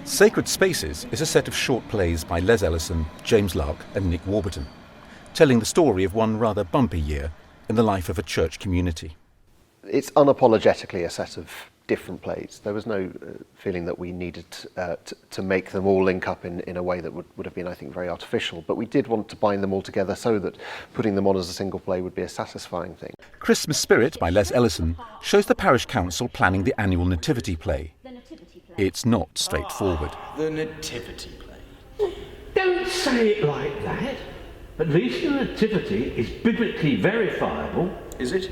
Sacred Spaces is a set of short plays by Les Ellison, James Lark and Nick Warburton, telling the story of one rather bumpy year in the life of a church community. It's unapologetically a set of different plays. There was no feeling that we needed to make them all link up in a way that would have been, I think, very artificial, but we did want to bind them all together so that putting them on as a single play would be a satisfying thing. Christmas Spirit by Les Ellison shows the parish council planning the annual nativity play. It's not straightforward. The nativity play. Don't say it like that. At least the nativity is biblically verifiable. Is it?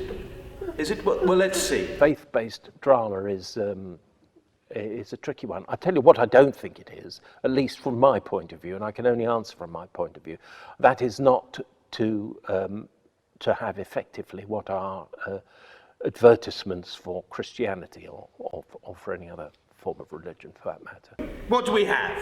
Is it? Well, let's see. Faith-based drama is a tricky one. I tell you what I don't think it is, at least from my point of view, and I can only answer from my point of view. That is not to have effectively what are advertisements for Christianity or for any other form of religion, for that matter. What do we have?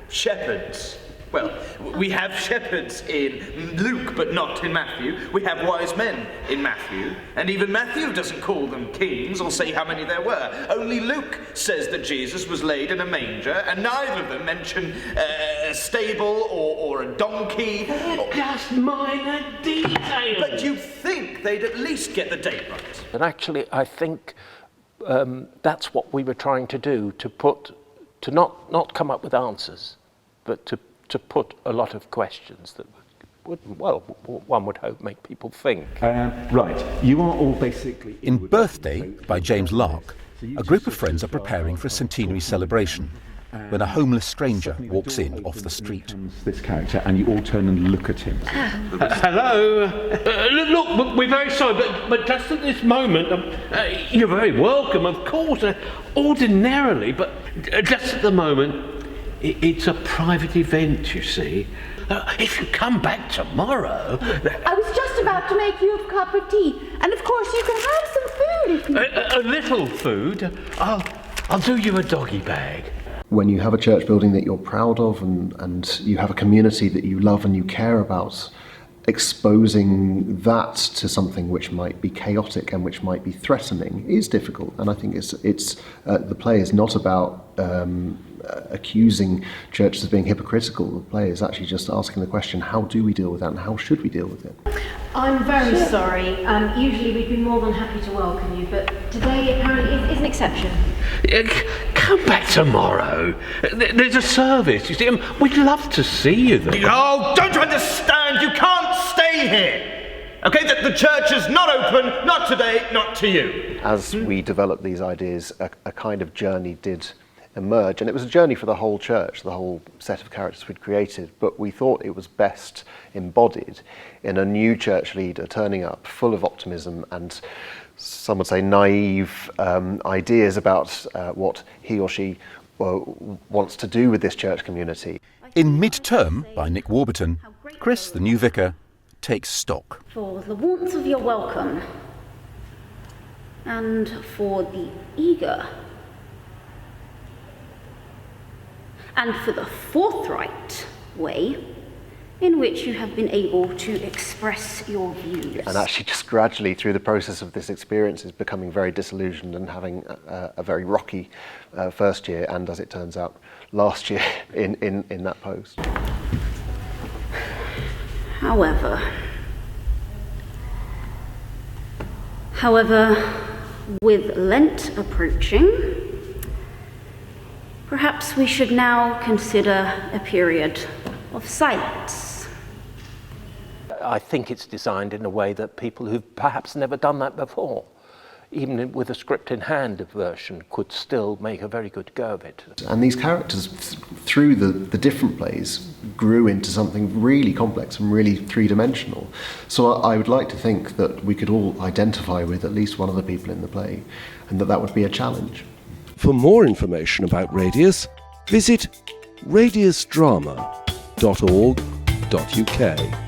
Shepherds. Well, we have shepherds in Luke, but not in Matthew. We have wise men in Matthew, and even Matthew doesn't call them kings or say how many there were. Only Luke says that Jesus was laid in a manger, and neither of them mention a stable or a donkey. They're just minor details. But you'd think they'd at least get the date right. And actually, I think that's what we were trying to do, to not come up with answers, but to put a lot of questions that would, well, one would hope make people think. Right, you are all basically... In Birthday by James Lark, a group of friends are preparing for a centenary celebration when a homeless stranger walks in off the street. This character, and you all turn and look at him. Hello. Look, we're very sorry, but just at this moment, you're very welcome, of course, ordinarily, but just at the moment, it's a private event, you see. If you come back tomorrow... I was just about to make you a cup of tea, and of course you can have some food if you... A little food? I'll do you a doggy bag. When you have a church building that you're proud of and you have a community that you love and you care about, exposing that to something which might be chaotic and which might be threatening is difficult. And I think it's the play is not about accusing churches of being hypocritical. The play is actually just asking the question, how do we deal with that and how should we deal with it? I'm very sorry. Usually we'd be more than happy to welcome you, but today apparently is an exception. Come back tomorrow. There's a service, you see, and we'd love to see you there. Oh, don't you understand? You can't stay here. Okay, the church is not open, not today, not to you. As we developed these ideas, a kind of journey did emerge, and it was a journey for the whole church, the whole set of characters we'd created, but we thought it was best embodied in a new church leader turning up full of optimism and, some would say, naive ideas about what he or she wants to do with this church community. In Mid-Term by Nick Warbuton, Chris, the new vicar, takes stock. For the warmth of your welcome, and for the eager, and for the forthright way in which you have been able to express your views. And actually just gradually through the process of this experience is becoming very disillusioned and having a very rocky first year, and as it turns out, last year in that post. However, with Lent approaching, perhaps we should now consider a period of silence. I think it's designed in a way that people who've perhaps never done that before, even with a script in hand version, could still make a very good go of it. And these characters, through the different plays, grew into something really complex and really three-dimensional. So I would like to think that we could all identify with at least one of the people in the play, and that would be a challenge. For more information about Radius, visit radiusdrama.org.uk.